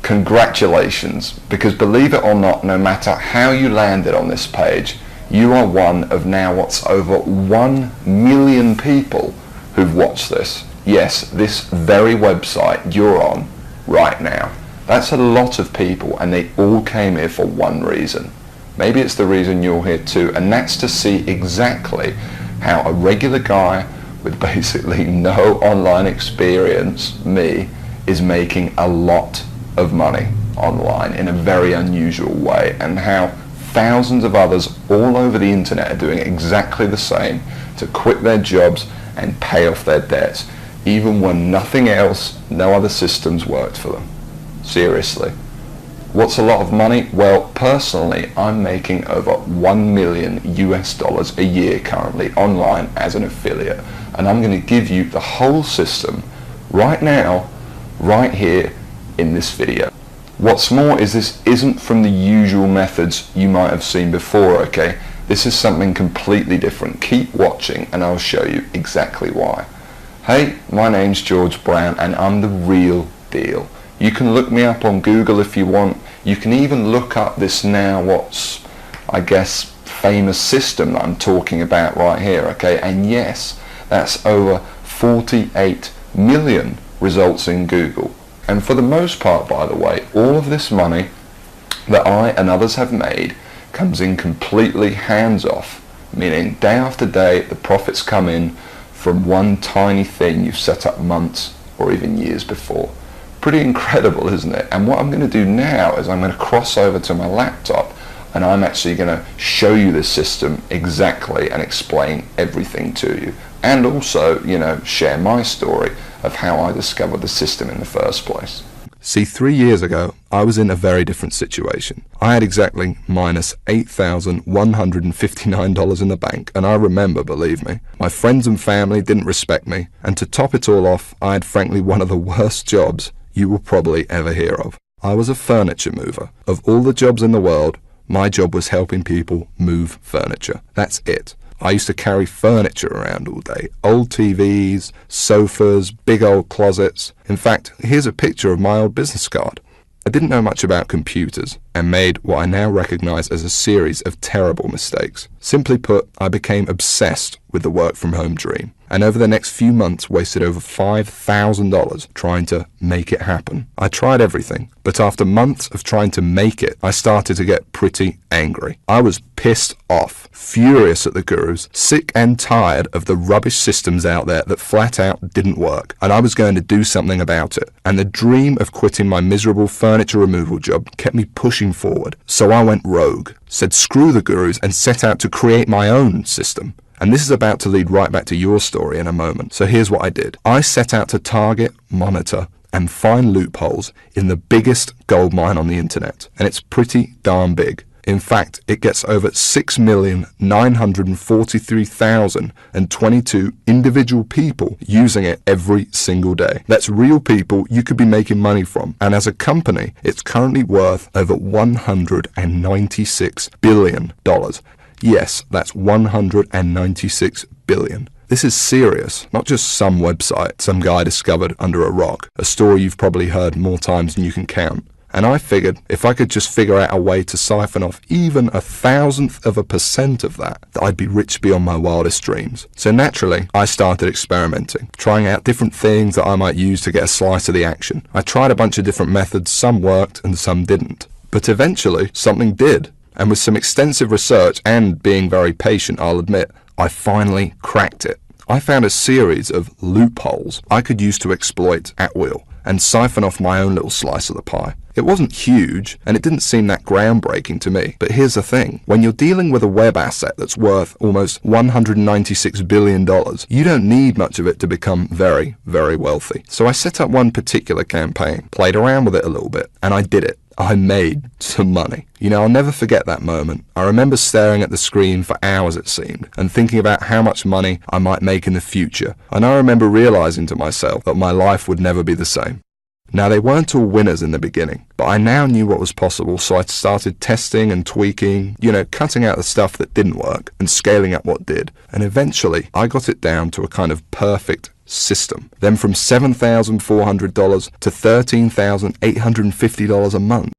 congratulations, because believe it or not, no matter how you landed on this page, you are one of now what's over 1 million people who've watched this. Yes, this very website you're on right now. That's a lot of people, and they all came here for one reason. Maybe it's the reason you're here too, and that's to see exactly how a regular guy with basically no online experience, me, is making a lot of money online in a very unusual way, and how thousands of others all over the internet are doing exactly the same to quit their jobs and pay off their debts, even when nothing else, no other systems worked for them. Seriously. What's a lot of money? Well, personally, I'm making over $1 million US a year currently online as an affiliate, and I'm going to give you the whole system right now, right here in this video. What's more is this isn't from the usual methods you might have seen before, okay? This is something completely different. Keep watching and I'll show you exactly why. Hey, my name's George Brown and I'm the real deal. You can look me up on Google if you want. You can even look up this now what's, I guess, famous system that I'm talking about right here, okay? And yes, that's over 48 million results in Google. And for the most part, by the way, all of this money that I and others have made comes in completely hands-off, meaning day after day the profits come in from one tiny thing you've set up months or even years before. Pretty incredible, isn't it? And what I'm going to do now is I'm going to cross over to my laptop and I'm actually going to show you this system exactly and explain everything to you. And also, you know, share my story of how I discovered the system in the first place. See, 3 years ago, I was in a very different situation. I had exactly minus $8,159 in the bank, and I remember, believe me, my friends and family didn't respect me, and to top it all off, I had frankly one of the worst jobs you will probably ever hear of. I was a furniture mover. Of all the jobs in the world, my job was helping people move furniture. That's it. I used to carry furniture around all day. Old TVs, sofas, big old closets. In fact, here's a picture of my old business card. I didn't know much about computers and made what I now recognize as a series of terrible mistakes. Simply put, I became obsessed with the work from home dream, and over the next few months wasted over $5,000 trying to make it happen. I tried everything, but after months of trying to make it, I started to get pretty angry. I was pissed off, furious at the gurus, sick and tired of the rubbish systems out there that flat out didn't work, and I was going to do something about it. And the dream of quitting my miserable furniture removal job kept me pushing forward. So I went rogue, said screw the gurus, and set out to create my own system. And this is about to lead right back to your story in a moment. So here's what I did. I set out to target, monitor, and find loopholes in the biggest gold mine on the internet. And it's pretty darn big. In fact, it gets over 6,943,022 individual people using it every single day. That's real people you could be making money from. And as a company, it's currently worth over $196 billion. Yes, that's 196 billion. This is serious, not just some website some guy discovered under a rock, a story you've probably heard more times than you can count. And I figured if I could just figure out a way to siphon off even 1,000% of that, I'd be rich beyond my wildest dreams. So naturally, I started experimenting, trying out different things that I might use to get a slice of the action. I tried a bunch of different methods, some worked and some didn't. But eventually, something did. And with some extensive research and being very patient, I'll admit, I finally cracked it. I found a series of loopholes I could use to exploit at will and siphon off my own little slice of the pie. It wasn't huge, and it didn't seem that groundbreaking to me. But here's the thing. When you're dealing with a web asset that's worth almost $196 billion, you don't need much of it to become very, very wealthy. So I set up one particular campaign, played around with it a little bit, and I did it. I made some money. You know, I'll never forget that moment. I remember staring at the screen for hours, it seemed, and thinking about how much money I might make in the future. And I remember realizing to myself that my life would never be the same. Now, they weren't all winners in the beginning, but I now knew what was possible, so I started testing and tweaking, cutting out the stuff that didn't work and scaling up what did. And eventually, I got it down to a kind of perfect system. Then from $7,400 to $13,850 a month.